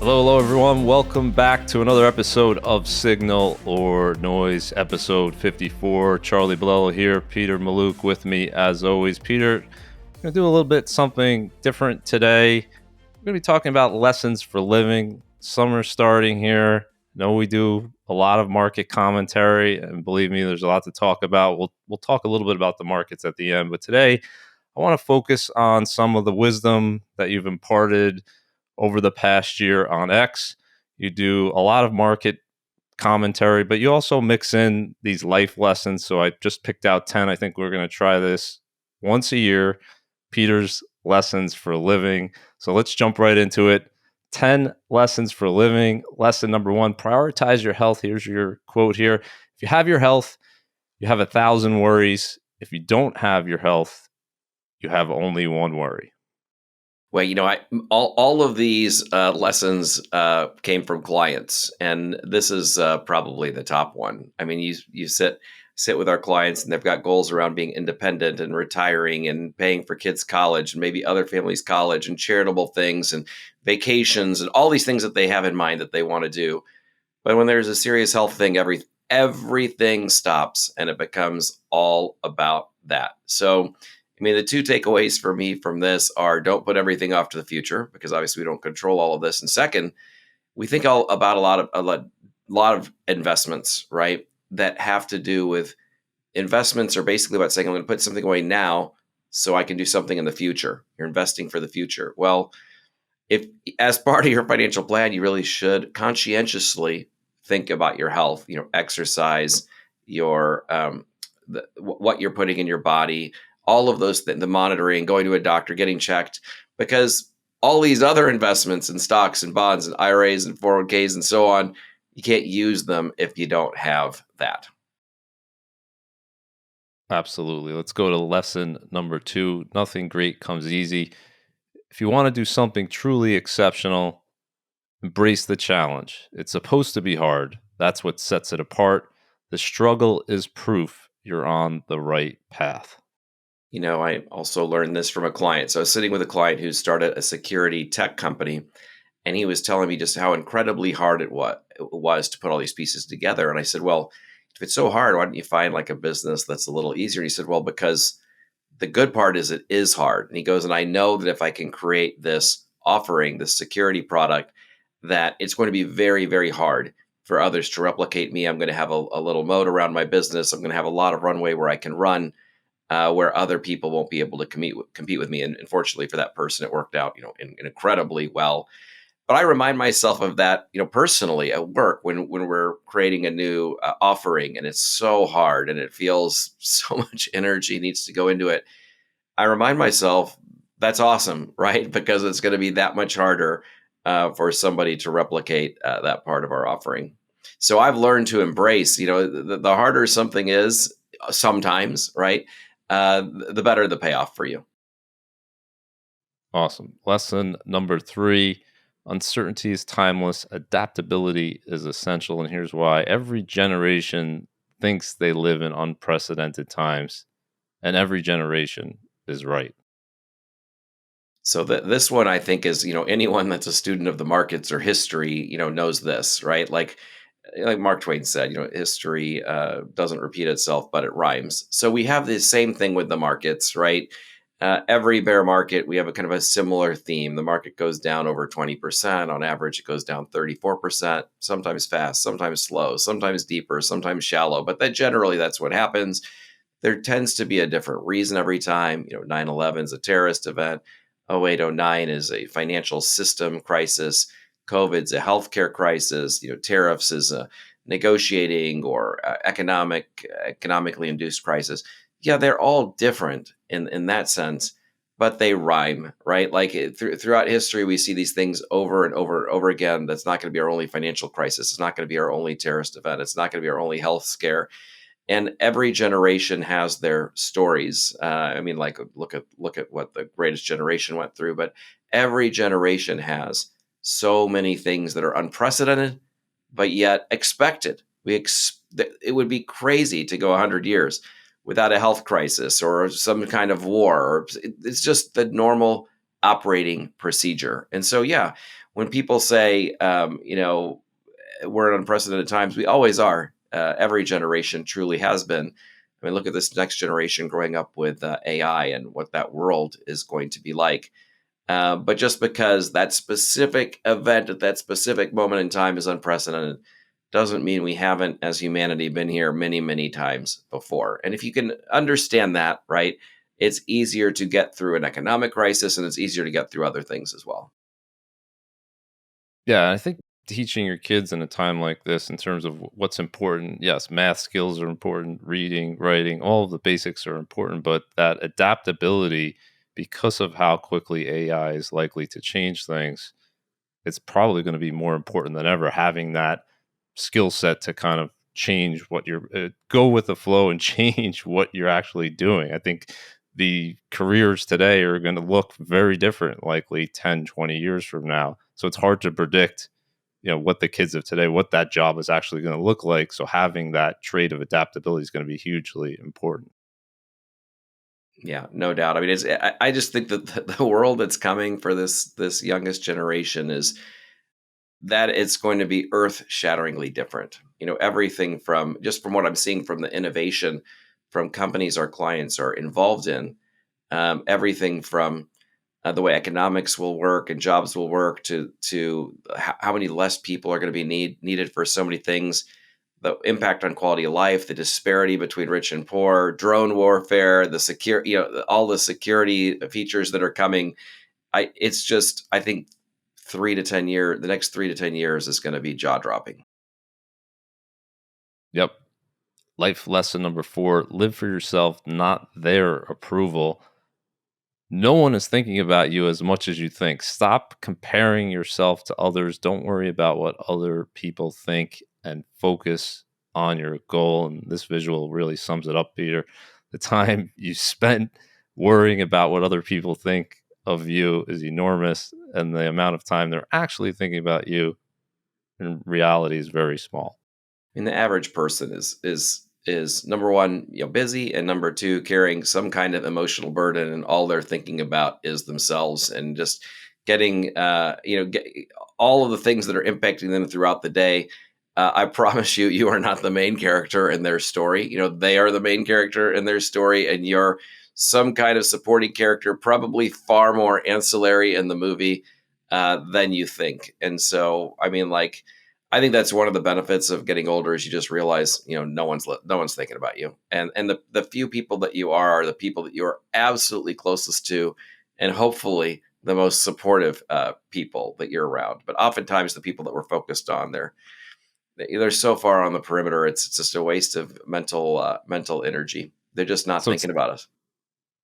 Hello, everyone. Welcome back to another episode of Signal or Noise, episode 54. Charlie Bilello here, Peter Mallouk with me as always. Peter, I'm going to do a little bit something different today. We're going to be talking about lessons for living. Summer starting here. I know we do a lot of market commentary, and believe me, there's a lot to talk about. We'll talk a little bit about the markets at the end, but today I want to focus on some of the wisdom that you've imparted over the past year on X. You do a lot of market commentary, but you also mix in these life lessons. So I just picked out 10. I think we're going to try this once a year. Peter's lessons for living. So let's jump right into it. 10 lessons for living. Lesson number 1, prioritize your health. Here's your quote here. If you have your health, you have 1,000 worries. If you don't have your health, you have only one worry. Well, all of these lessons came from clients, and this is probably the top one. I mean, you sit with our clients, and they've got goals around being independent and retiring and paying for kids' college and maybe other families' college and charitable things and vacations and all these things that they have in mind that they want to do. But when there's a serious health thing, everything stops, and it becomes all about that. So, I mean, the two takeaways for me from this are: don't put everything off to the future, because obviously we don't control all of this. And second, we think about a lot of investments, right? That have to do with investments are basically about saying, I'm going to put something away now so I can do something in the future. You're investing for the future. Well, if as part of your financial plan, you really should conscientiously think about your health, exercise, your what you're putting in your body, all of those things, the monitoring, going to a doctor, getting checked, because all these other investments in stocks and bonds and IRAs and 401ks and so on, you can't use them if you don't have that. Absolutely. Let's go to lesson number 2. Nothing great comes easy. If you want to do something truly exceptional, embrace the challenge. It's supposed to be hard. That's what sets it apart. The struggle is proof you're on the right path. I also learned this from a client. So I was sitting with a client who started a security tech company, and he was telling me just how incredibly hard it was to put all these pieces together. And I said, well, if it's so hard, why don't you find like a business that's a little easier? And he said, well, because the good part is it is hard. And he goes, and I know that if I can create this offering, this security product, that it's going to be very, very hard for others to replicate me. I'm going to have a little moat around my business. I'm going to have a lot of runway where I can run, where other people won't be able to compete with me. And fortunately for that person, it worked out, incredibly well. But I remind myself of that, personally at work when we're creating a new offering, and it's so hard and it feels so much energy needs to go into it. I remind myself that's awesome, right? Because it's going to be that much harder for somebody to replicate that part of our offering. So I've learned to embrace, the harder something is sometimes, right? The better the payoff for you. Awesome. Lesson number 3. Uncertainty is timeless. Adaptability is essential. And here's why. Every generation thinks they live in unprecedented times, and every generation is right. So this one, I think, is, anyone that's a student of the markets or history, knows this, right? Like Mark Twain said, history doesn't repeat itself, but it rhymes. So we have the same thing with the markets, right? Every bear market, we have a kind of a similar theme. The market goes down over 20%. On average, it goes down 34%, sometimes fast, sometimes slow, sometimes deeper, sometimes shallow. But generally, that's what happens. There tends to be a different reason every time. 9/11 is a terrorist event. 0809 is a financial system crisis. COVID's a healthcare crisis. Tariffs is a negotiating or economically induced crisis. Yeah, they're all different in that sense, but they rhyme, right? Like throughout history, we see these things over and over and over again. That's not going to be our only financial crisis. It's not going to be our only terrorist event. It's not going to be our only health scare. And every generation has their stories. Like look at what the greatest generation went through. But every generation has so many things that are unprecedented, but yet expected. It would be crazy to go 100 years without a health crisis or some kind of war. It's just the normal operating procedure. And so, yeah, when people say, we're in unprecedented times, we always are. Every generation truly has been. I mean, look at this next generation growing up with AI and what that world is going to be like. But just because that specific event at that specific moment in time is unprecedented doesn't mean we haven't, as humanity, been here many, many times before. And if you can understand that, right, it's easier to get through an economic crisis and it's easier to get through other things as well. Yeah, I think teaching your kids in a time like this in terms of what's important. Yes, math skills are important, reading, writing, all of the basics are important, but that adaptability, because of how quickly AI is likely to change things, it's probably going to be more important than ever having that skill set to kind of change what you're go with the flow and change what you're actually doing. I think the careers today are going to look very different likely 10, 20 years from now. So it's hard to predict, what the kids of today, what that job is actually going to look like. So having that trait of adaptability is going to be hugely important. Yeah, no doubt. I mean, I just think that the world that's coming for this youngest generation is that it's going to be earth-shatteringly different. Everything from just from what I'm seeing from the innovation from companies our clients are involved in, everything from the way economics will work and jobs will work to how many less people are going to be needed for so many things, the impact on quality of life, the disparity between rich and poor, drone warfare, the secure, all the security features that are coming. It's just, I think the next 3 to 10 years is going to be jaw dropping. Yep. Life lesson number 4, live for yourself, not their approval. No one is thinking about you as much as you think. Stop comparing yourself to others. Don't worry about what other people think and focus on your goal. And this visual really sums it up, Peter. The time you spent worrying about what other people think of you is enormous, and the amount of time they're actually thinking about you in reality is very small. mean, the average person is number one, busy, and number two, carrying some kind of emotional burden, and all they're thinking about is themselves and just getting, all of the things that are impacting them throughout the day. I promise you, you are not the main character in their story. They are the main character in their story, and you're some kind of supporting character, probably far more ancillary in the movie than you think. And so, I mean, like, I think that's one of the benefits of getting older is you just realize, no one's thinking about you. And the few people that you are the people that you are absolutely closest to, and hopefully the most supportive people that you're around. But oftentimes the people that we're focused on, they're so far on the perimeter. It's just a waste of mental energy. They're just not So it's thinking about us.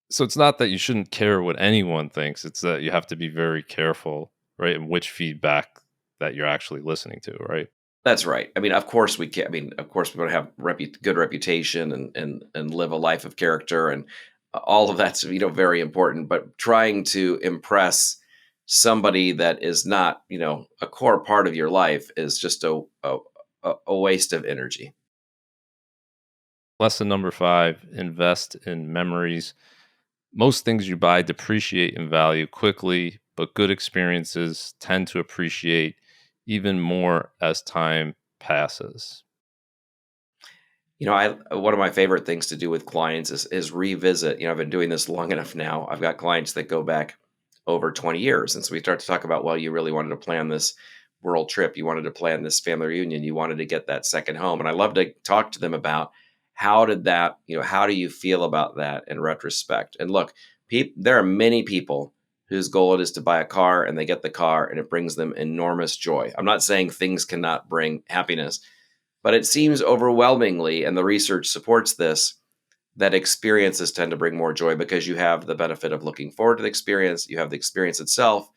so it's not that you shouldn't care what anyone thinks. It's that you have to be very careful, right? And which feedback that you're actually listening to, right? That's right. I mean, of course we can. I mean, of course we want to have good reputation and live a life of character, and all of that's very important. But trying to impress somebody that is not a core part of your life is just a waste of energy. Lesson number 5, invest in memories. Most things you buy depreciate in value quickly, but good experiences tend to appreciate even more as time passes. I one of my favorite things to do with clients is revisit. I've been doing this long enough now. I've got clients that go back over 20 years. And so we start to talk about, well, you really wanted to plan this world trip. You wanted to plan this family reunion. You wanted to get that second home. And I love to talk to them about how do you feel about that in retrospect? And look, there are many people whose goal it is to buy a car and they get the car and it brings them enormous joy. I'm not saying things cannot bring happiness, but it seems overwhelmingly, and the research supports this, that experiences tend to bring more joy because you have the benefit of looking forward to the experience, you have the experience itself.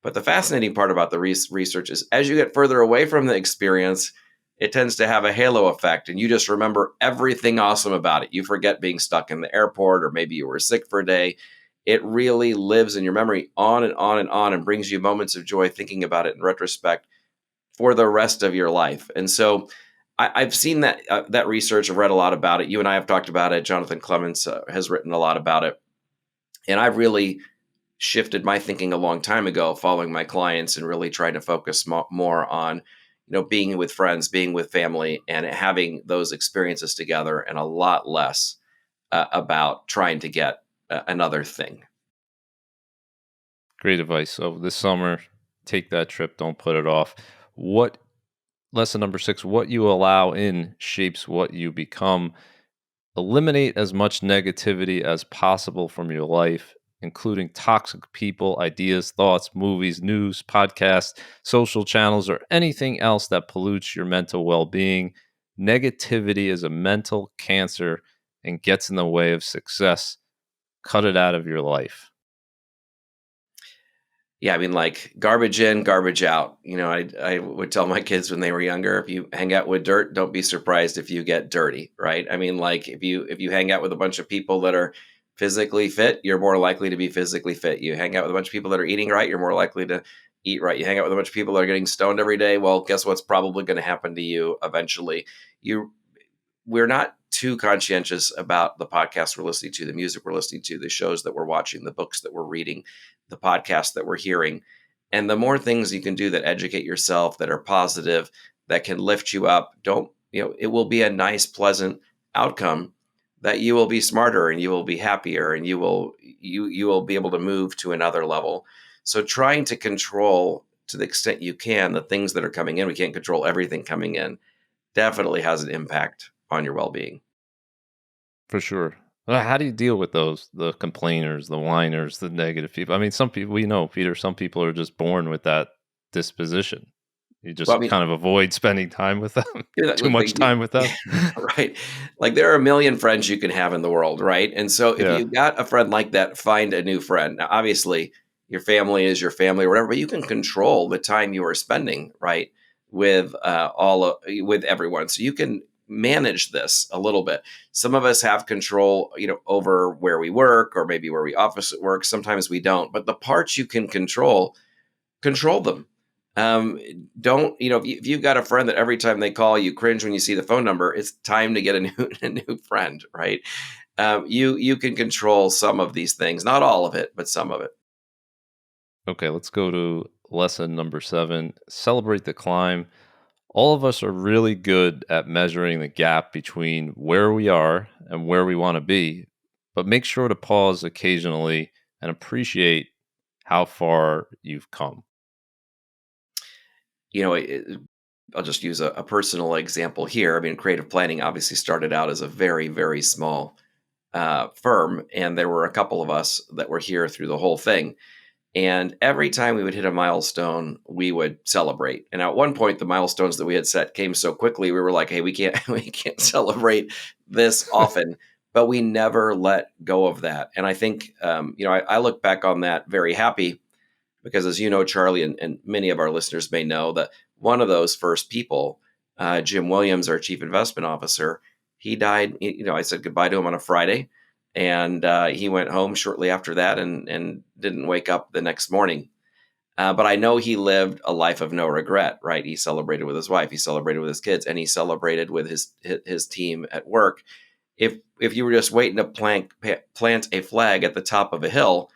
But the fascinating part about the research is as you get further away from the experience, it tends to have a halo effect, and you just remember everything awesome about it. You forget being stuck in the airport, or maybe you were sick for a day. It really lives in your memory on and on and on and brings you moments of joy thinking about it in retrospect for the rest of your life. And so I've seen that research. I've read a lot about it. You and I have talked about it. Jonathan Clements has written a lot about it, and I've really shifted my thinking a long time ago, following my clients and really trying to focus more on, being with friends, being with family, and having those experiences together, and a lot less about trying to get another thing. Great advice. So this summer, take that trip. Don't put it off. What Lesson number 6: what you allow in shapes what you become. Eliminate as much negativity as possible from your life, including toxic people, ideas, thoughts, movies, news, podcasts, social channels, or anything else that pollutes your mental well being. Negativity is a mental cancer and gets in the way of success. Cut it out of your life. Yeah, I mean, like garbage in, garbage out. I would tell my kids when they were younger, if you hang out with dirt, don't be surprised if you get dirty, right? I mean, like if you hang out with a bunch of people that are physically fit, you're more likely to be physically fit. You hang out with a bunch of people that are eating right, you're more likely to eat right. You hang out with a bunch of people that are getting stoned every day, well, guess what's probably going to happen to you eventually? You we're not too conscientious about the podcasts we're listening to, the music we're listening to, the shows that we're watching, the books that we're reading, the podcasts that we're hearing. And the more things you can do that educate yourself, that are positive, that can lift you up, it will be a nice, pleasant outcome that you will be smarter and you will be happier and you will be able to move to another level. So trying to control to the extent you can the things that are coming in, we can't control everything coming in, definitely has an impact on your well-being. For sure. How do you deal with those? The complainers, the whiners, the negative people? I mean, some people, we know, Peter, some people are just born with that disposition. You Well, I just mean, kind of avoid spending time with them, too look, much time with them. right? Like there are a million friends you can have in the world, right? And so if Yeah, you got a friend like that, find a new friend. Now, obviously, your family is your family or whatever, but you can control the time you are spending, right, with with everyone. So you can manage this a little bit. Some of us have control, over where we work or maybe where we office at work. Sometimes we don't. But the parts you can control them. Um, don't if you've got a friend that every time they call you cringe when you see the phone number, it's time to get a new a new friend, right? You can control some of these things, not all of it, but some of it. okay, let's go to lesson number 7: celebrate the climb. All of us are really good at measuring the gap between where we are and where we want to be, but make sure to pause occasionally and appreciate how far you've come. You know, I'll just use a personal example here. I mean, creative planning obviously started out as a very, very small firm, and there were a couple of us that were here through the whole thing. And every time we would hit a milestone, we would celebrate. And at one point, the milestones that we had set came so quickly, we were like, "Hey, we can't we can't celebrate this often." But we never let go of that. And I think, I look back on that very happy because, as you know, Charlie, and many of our listeners may know that one of those first people, Jim Williams, our chief investment officer, he died. I said goodbye to him on a Friday, and he went home shortly after that, and didn't wake up the next morning. But I know he lived a life of no regret. Right? He celebrated with his wife, he celebrated with his kids, and he celebrated with his team at work. If you were just waiting to plant a flag at the top of a hill,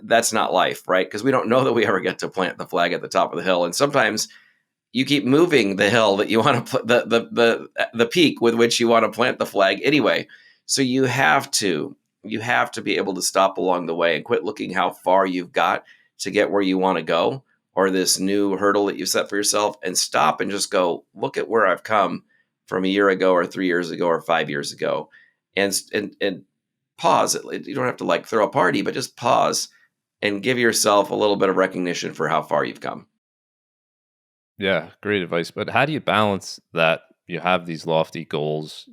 that's not life, right? Because we don't know that we ever get to plant the flag at the top of the hill, and sometimes you keep moving the hill that you want to the peak with which you want to plant the flag anyway. So you have to be able to stop along the way and quit looking how far you've got to get where you want to go, or this new hurdle that you've set for yourself, and stop and just go, look at where I've come from a year ago or 3 years ago or 5 years ago, and pause. You don't have to like throw a party, but just pause and give yourself a little bit of recognition for how far you've come. Yeah, great advice. But how do you balance that? You have these lofty goals.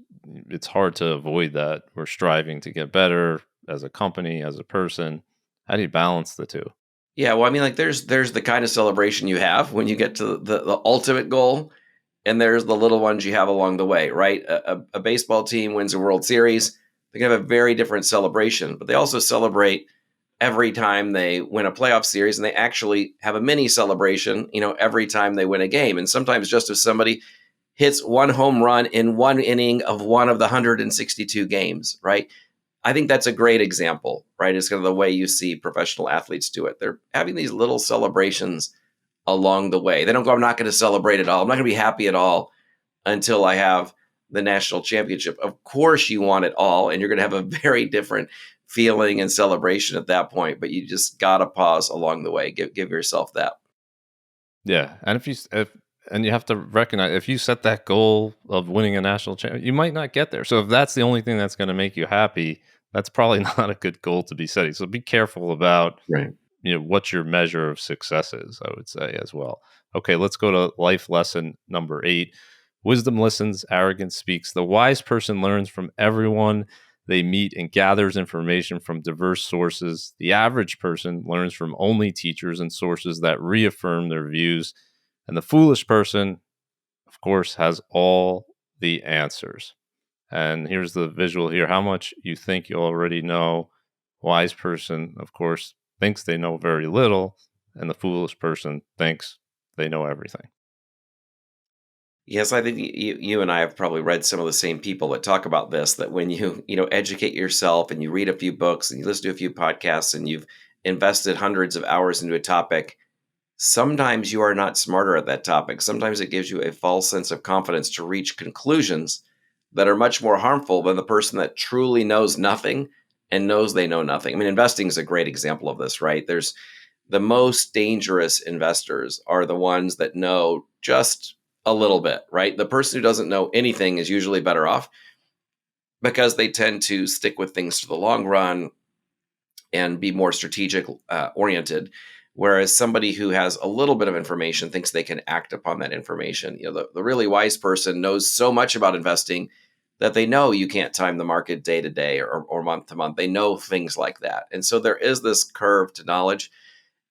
It's hard to avoid that. We're striving to get better as a company, as a person. How do you balance the two? Yeah, well, I mean, like there's the kind of celebration you have when you get to the ultimate goal, and there's the little ones you have along the way, right? A baseball team wins a World Series, they can have a very different celebration, but they also celebrate every time they win a playoff series, and they actually have a mini celebration, every time they win a game. And sometimes just if somebody hits one home run in one inning of one of the 162 games, right? I think that's a great example, right? It's kind of the way you see professional athletes do it. They're having these little celebrations along the way. They don't go, I'm not going to celebrate at all. I'm not going to be happy at all until I have the national championship. Of course, you want it all, and you're going to have a very different feeling and celebration at that point. But you just got to pause along the way. Give yourself that. Yeah, and and you have to recognize if you set that goal of winning a national championship, you might not get there. So if that's the only thing that's going to make you happy, that's probably not a good goal to be setting. So be careful about Right. what your measure of success is, I would say as well. Okay, let's go to life lesson number 8. Wisdom listens, arrogance speaks. The wise person learns from everyone they meet and gathers information from diverse sources. The average person learns from only teachers and sources that reaffirm their views. And the foolish person, of course, has all the answers. And here's the visual here. How much you think you already know. Wise person, of course, thinks they know very little, and the foolish person thinks they know everything. Yes, I think you and I have probably read some of the same people that talk about this, that when you educate yourself and you read a few books and you listen to a few podcasts and you've invested hundreds of hours into a topic, sometimes you are not smarter at that topic. Sometimes it gives you a false sense of confidence to reach conclusions that are much more harmful than the person that truly knows nothing and knows they know nothing. I mean, investing is a great example of this, right? There's the most dangerous investors are the ones that know just a little bit, right? The person who doesn't know anything is usually better off because they tend to stick with things for the long run and be more strategic oriented. Whereas somebody who has a little bit of information thinks they can act upon that information. The really wise person knows so much about investing that they know you can't time the market day to day or month to month. They know things like that. And so there is this curve to knowledge.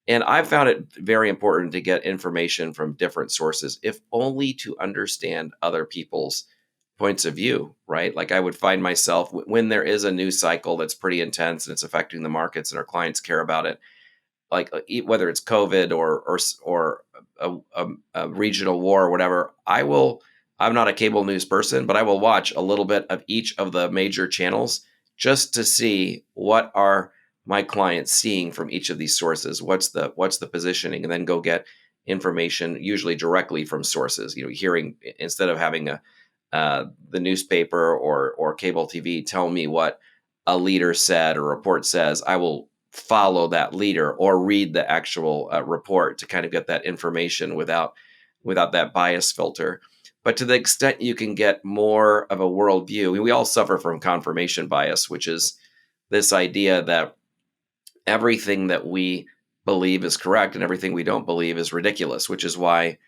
And I've found it very important to get information from different sources, if only to understand other people's points of view, right? Like I would find myself when there is a news cycle that's pretty intense and it's affecting the markets and our clients care about it, like whether it's COVID or a regional war or whatever. I'm not a cable news person, but I will watch a little bit of each of the major channels just to see what are my clients seeing from each of these sources. What's the positioning, and then go get information usually directly from sources. Hearing instead of having the newspaper or cable TV tell me what a leader said or report says, I will follow that leader or read the actual report to kind of get that information without that bias filter. But to the extent you can get more of a worldview, I mean, we all suffer from confirmation bias, which is this idea that everything that we believe is correct and everything we don't believe is ridiculous, which is why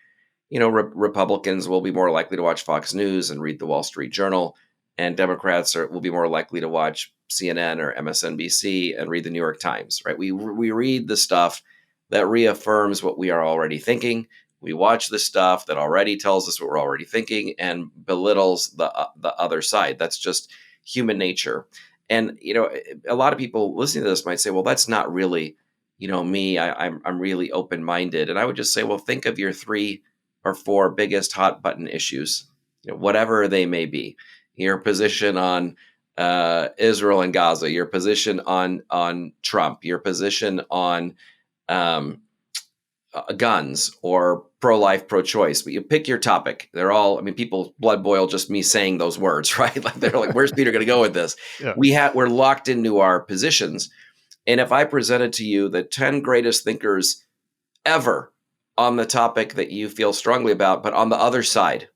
Republicans will be more likely to watch Fox News and read the Wall Street Journal, and Democrats will be more likely to watch CNN or MSNBC and read the New York Times. Right? We read the stuff that reaffirms what we are already thinking. We watch the stuff that already tells us what we're already thinking and belittles the other side. That's just human nature. And a lot of people listening to this might say, "Well, that's not really, me. I'm really open minded." And I would just say, "Well, think of your 3 or 4 biggest hot button issues, whatever they may be. Your position on Israel and Gaza, your position on Trump, your position on um, guns or pro-life, pro-choice. But you pick your topic. They're all. I mean, people blood boil just me saying those words, right? Like they're like, "Where's Peter going to go with this?" Yeah. We're locked into our positions. And if I presented to you the 10 greatest thinkers ever on the topic that you feel strongly about, but on the other side.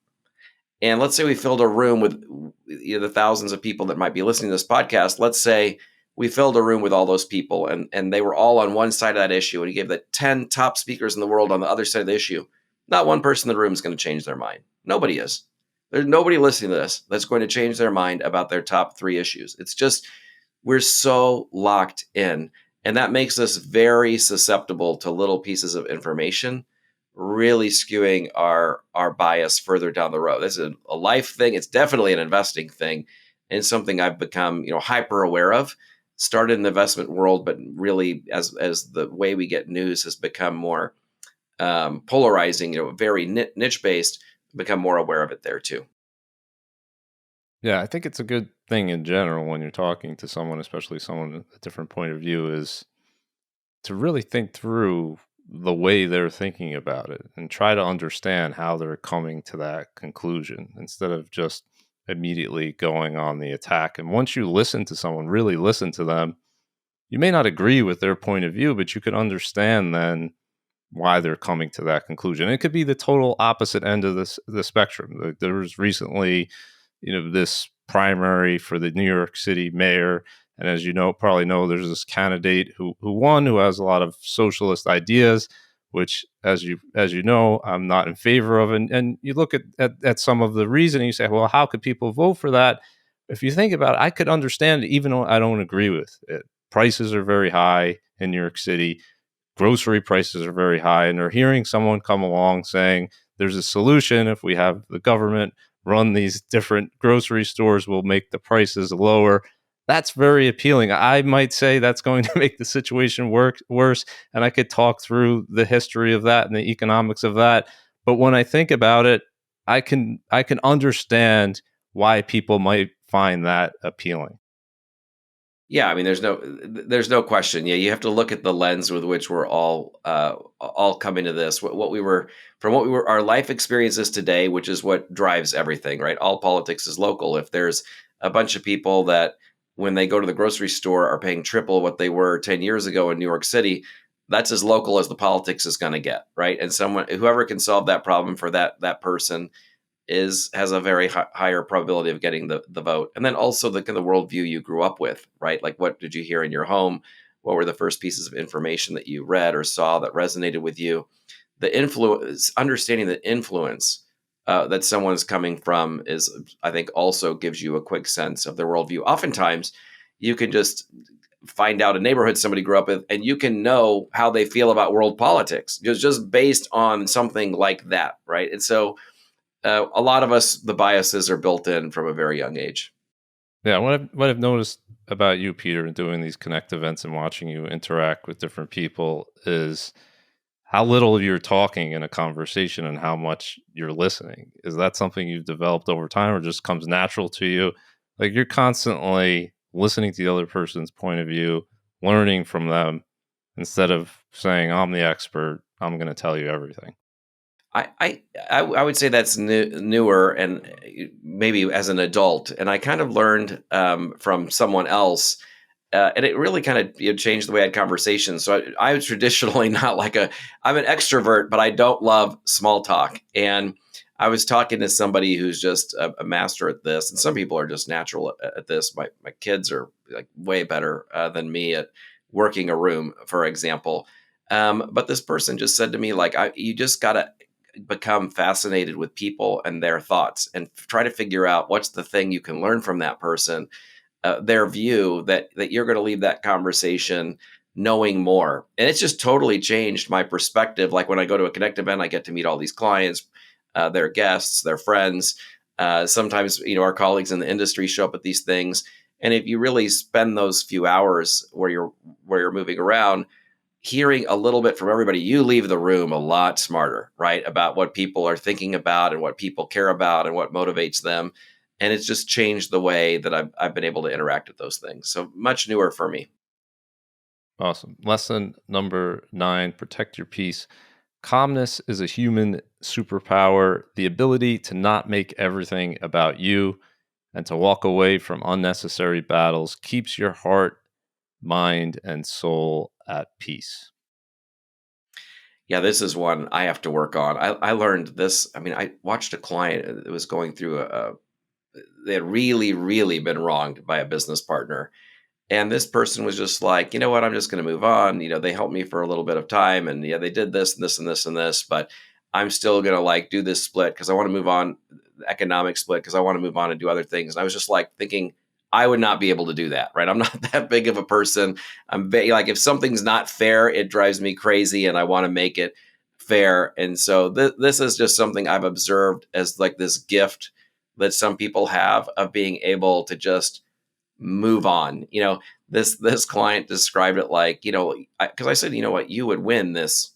And let's say we filled a room with the thousands of people that might be listening to this podcast. Let's say we filled a room with all those people and they were all on one side of that issue. And you gave the 10 top speakers in the world on the other side of the issue. Not one person in the room is going to change their mind. Nobody is. There's nobody listening to this that's going to change their mind about their top 3 issues. It's just, we're so locked in. And that makes us very susceptible to little pieces of information, really skewing our bias further down the road. This is a life thing. It's definitely an investing thing, and something I've become hyper aware of. Started in the investment world, but really as the way we get news has become more polarizing, very niche based, become more aware of it there too. Yeah, I think it's a good thing in general when you're talking to someone, especially someone with a different point of view, is to really think through the way they're thinking about it and try to understand how they're coming to that conclusion instead of just immediately going on the attack. And once you listen to someone, really listen to them, you may not agree with their point of view, but you could understand then why they're coming to that conclusion. It could be the total opposite end of the spectrum. There was recently, this primary for the New York City mayor, and as you know, probably know, there's this candidate who won, who has a lot of socialist ideas, which, as you know, I'm not in favor of. And you look at some of the reasoning, you say, well, how could people vote for that? If you think about it, I could understand it, even though I don't agree with it. Prices are very high in New York City, grocery prices are very high, and they're hearing someone come along saying there's a solution. If we have the government run these different grocery stores, will make the prices lower. That's very appealing. I might say that's going to make the situation worse, and I could talk through the history of that and the economics of that. But when I think about it, I can understand why people might find that appealing. Yeah, I mean, there's no question. Yeah, you have to look at the lens with which we're all coming to this. What we were from what we were our life experiences today, which is what drives everything, right? All politics is local. If there's a bunch of people that when they go to the grocery store are paying triple what they were 10 years ago in New York City, that's as local as the politics is going to get, right? And someone whoever can solve that problem for that person is has a very higher probability of getting the vote. And then also the kind of worldview you grew up with, right? Like what did you hear in your home? What were the first pieces of information that you read or saw that resonated with you? The influence, understanding the influence that someone's coming from is, I think, also gives you a quick sense of their worldview. Oftentimes, you can just find out a neighborhood somebody grew up with, and you can know how they feel about world politics just based on something like that, right? And so a lot of us, the biases are built in from a very young age. Yeah, what I've noticed about you, Peter, in doing these connect events and watching you interact with different people is how little you're talking in a conversation and how much you're listening. Is that something you've developed over time or just comes natural to you? Like you're constantly listening to the other person's point of view, learning from them instead of saying, I'm the expert, I'm going to tell you everything. I would say that's newer and maybe as an adult, and I kind of learned from someone else, and it really kind of changed the way I had conversations. So I was traditionally not like I'm an extrovert, but I don't love small talk. And I was talking to somebody who's just a master at this, and some people are just natural at this. My kids are like way better than me at working a room, for example. But this person just said to me, like, you just gotta become fascinated with people and their thoughts and try to figure out what's the thing you can learn from that person, their view, that you're going to leave that conversation knowing more. And it's just totally changed my perspective. Like when I go to a connect event, I get to meet all these clients, their guests, their friends. Sometimes our colleagues in the industry show up at these things, and if you really spend those few hours where you're moving around, hearing a little bit from everybody, you leave the room a lot smarter, right? About what people are thinking about and what people care about and what motivates them. And it's just changed the way that I've been able to interact with those things. So much newer for me. Awesome. Lesson number 9, protect your peace. Calmness is a human superpower, the ability to not make everything about you and to walk away from unnecessary battles keeps your heart, mind, and soul at peace. Yeah, this is one I have to work on. I learned this. I mean, I watched a client that was going through they had really, really been wronged by a business partner. And this person was just like, you know what, I'm just going to move on. They helped me for a little bit of time, and yeah, they did this and this and this and this, but I'm still going to like do this split because I want to move on, the economic split because I want to move on and do other things. And I was just like thinking, I would not be able to do that, right? I'm not that big of a person. Like if something's not fair, it drives me crazy, and I want to make it fair. And so this is just something I've observed as like this gift that some people have of being able to just move on. This client described it like, because I said, you know what, you would win this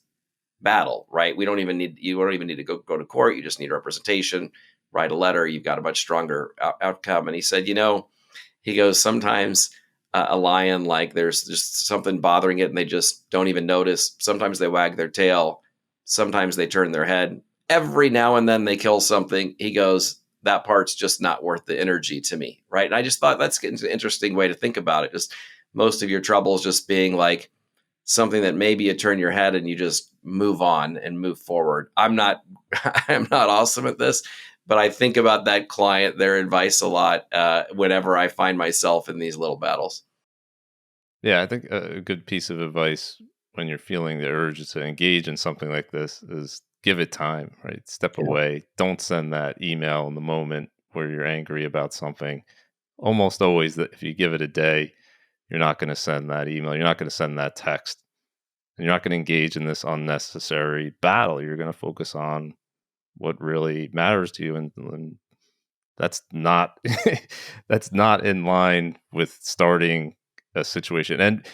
battle, right? You don't even need to go to court. You just need representation. write a letter, you've got a much stronger outcome. And he said, he goes, sometimes a lion, like there's just something bothering it and they just don't even notice. Sometimes they wag their tail. Sometimes they turn their head. Every now and then they kill something. He goes, that part's just not worth the energy to me. Right. And I just thought that's an interesting way to think about it. Just most of your troubles just being like something that maybe you turn your head and you just move on and move forward. I'm not awesome at this, but I think about that client, their advice a lot whenever I find myself in these little battles. Yeah, I think a good piece of advice when you're feeling the urge to engage in something like this is give it time, right? Step Yeah. away. Don't send that email in the moment where you're angry about something. Almost always, that if you give it a day, you're not going to send that email. You're not going to send that text. And you're not going to engage in this unnecessary battle. You're going to focus on what really matters to you, and that's not that's not in line with starting a situation. And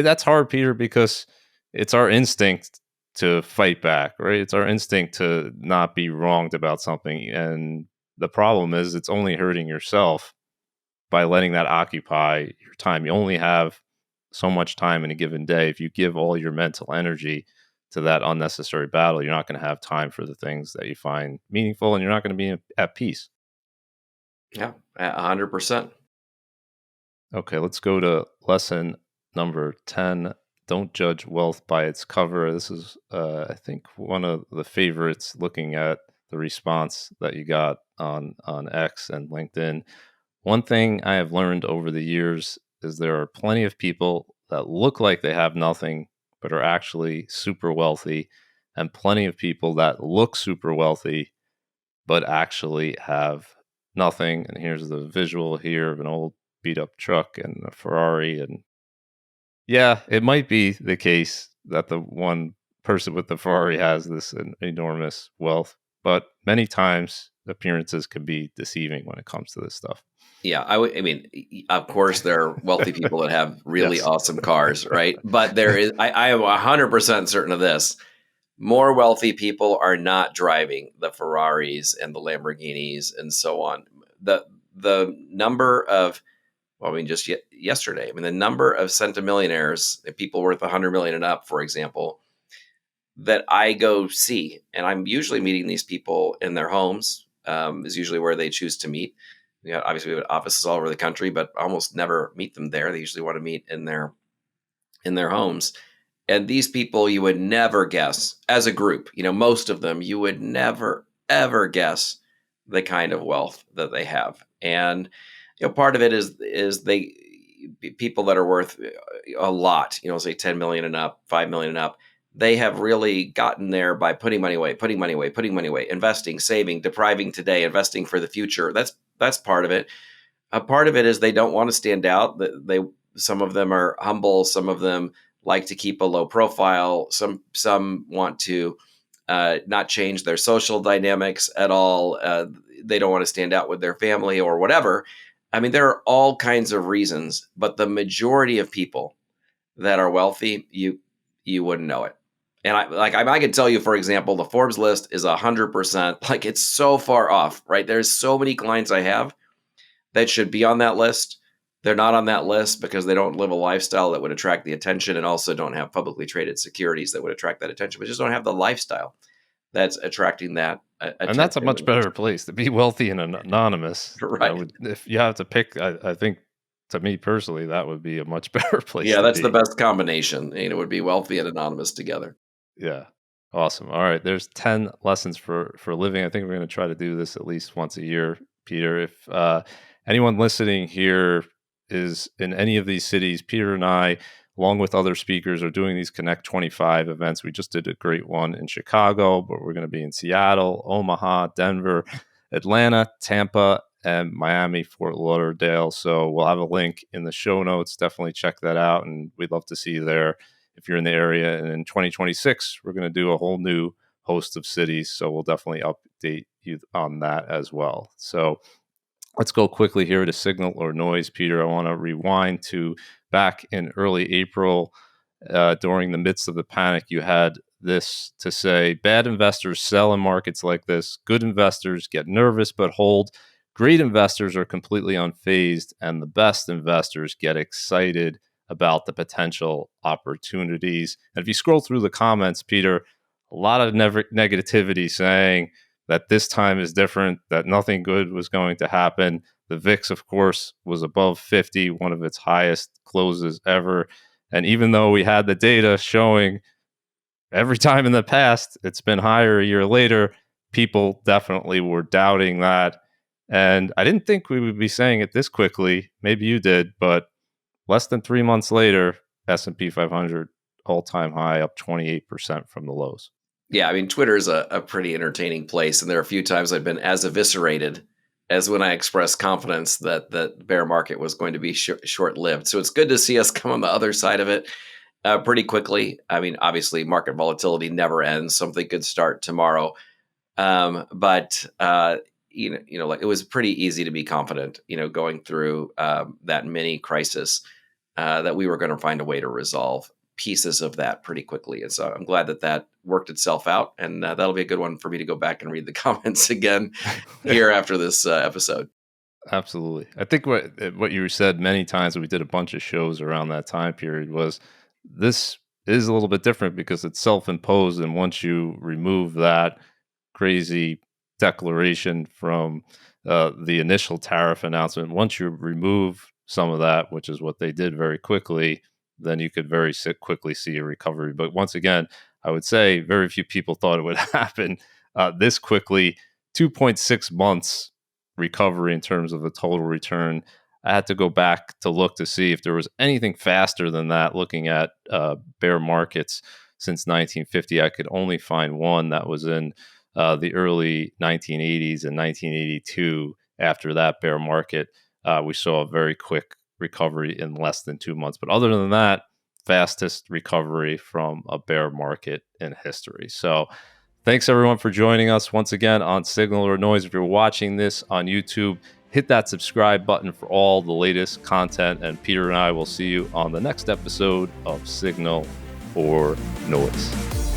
that's hard, Peter, because it's our instinct to fight back, right? It's our instinct to not be wronged about something. And the problem is it's only hurting yourself by letting that occupy your time. You only have so much time in a given day. If you give all your mental energy to that unnecessary battle, you're not going to have time for the things that you find meaningful, and you're not going to be at peace. Yeah, 100%. Okay, let's go to lesson number 10. Don't judge wealth by its cover. This is, I think, one of the favorites, looking at the response that you got on X and LinkedIn. One thing I have learned over the years is there are plenty of people that look like they have nothing, but are actually super wealthy, and plenty of people that look super wealthy, but actually have nothing. And here's the visual here of an old beat up truck and a Ferrari. And yeah, it might be the case that the one person with the Ferrari has this enormous wealth, but many times appearances can be deceiving when it comes to this stuff. Yeah, I mean, of course, there are wealthy people that have really Yes. awesome cars, right? But I am 100% certain of this. More wealthy people are not driving the Ferraris and the Lamborghinis and so on. The number of, well, I mean, just yesterday, I mean, the number of centimillionaires, people worth 100 million and up, for example, that I go see, and I'm usually meeting these people in their homes. Is usually where they choose to meet. Obviously, we have offices all over the country, but almost never meet them there. They usually want to meet in their homes. And these people, you would never guess as a group. Most of them, you would never ever guess the kind of wealth that they have. And part of it is they people that are worth a lot. Say 10 million and up, 5 million and up. They have really gotten there by putting money away, putting money away, putting money away, investing, saving, depriving today, investing for the future. That's part of it. A part of it is they don't want to stand out. Some of them are humble. Some of them like to keep a low profile. Some want to not change their social dynamics at all. They don't want to stand out with their family or whatever. I mean, there are all kinds of reasons, but the majority of people that are wealthy, you wouldn't know it. And I could tell you, for example, the Forbes list is 100%. Like, it's so far off, right? There's so many clients I have that should be on that list. They're not on that list because they don't live a lifestyle that would attract the attention, and also don't have publicly traded securities that would attract that attention, but just don't have the lifestyle that's attracting that And that's a attention. much better place to be, wealthy and anonymous. I Right. would, if you have to pick, I think, to me personally, that would be a much better place Yeah, to that's the be. best combination. Would be wealthy and anonymous together. Yeah. Awesome. All right. There's 10 lessons for living. I think we're going to try to do this at least once a year, Peter. If anyone listening here is in any of these cities, Peter and I, along with other speakers, are doing these Connect 25 events. We just did a great one in Chicago, but we're going to be in Seattle, Omaha, Denver, Atlanta, Tampa, and Miami, Fort Lauderdale. So we'll have a link in the show notes. Definitely check that out. And we'd love to see you there if you're in the area. And in 2026, we're going to do a whole new host of cities. So we'll definitely update you on that as well. So let's go quickly here to Signal or Noise, Peter. I want to rewind to back in early April. During the midst of the panic, you had this to say bad investors sell in markets like this. Good investors get nervous but hold. Great investors are completely unfazed, and the best investors get excited about the potential opportunities. And if you scroll through the comments, Peter, a lot of negativity saying that this time is different, that nothing good was going to happen. The VIX, of course, was above 50, one of its highest closes ever. And even though we had the data showing every time in the past it's been higher a year later, people definitely were doubting that. And I didn't think we would be saying it this quickly. Maybe you did, but less than 3 months later, S&P 500 all-time high, up 28% from the lows. Yeah, I mean, Twitter is a pretty entertaining place, and there are a few times I've been as eviscerated as when I expressed confidence that the bear market was going to be short-lived. So it's good to see us come on the other side of it pretty quickly. I mean, obviously, market volatility never ends. Something could start tomorrow, but like it was pretty easy to be confident, going through that mini crisis, that we were going to find a way to resolve pieces of that pretty quickly. And so I'm glad that worked itself out. And that'll be a good one for me to go back and read the comments again here after this episode. Absolutely. I think what you said many times when we did a bunch of shows around that time period was this is a little bit different because it's self-imposed. And once you remove that crazy declaration from the initial tariff announcement, once you remove some of that, which is what they did very quickly, then you could very quickly see a recovery. But once again, I would say very few people thought it would happen this quickly. 2.6 months recovery in terms of a total return. I had to go back to look to see if there was anything faster than that. Looking at bear markets since 1950, I could only find one that was in the early 1980s and 1982. After that bear market, we saw a very quick recovery in less than 2 months. But other than that, fastest recovery from a bear market in history. So thanks everyone for joining us once again on Signal or Noise. If you're watching this on YouTube, hit that subscribe button for all the latest content. And Peter and I will see you on the next episode of Signal or Noise.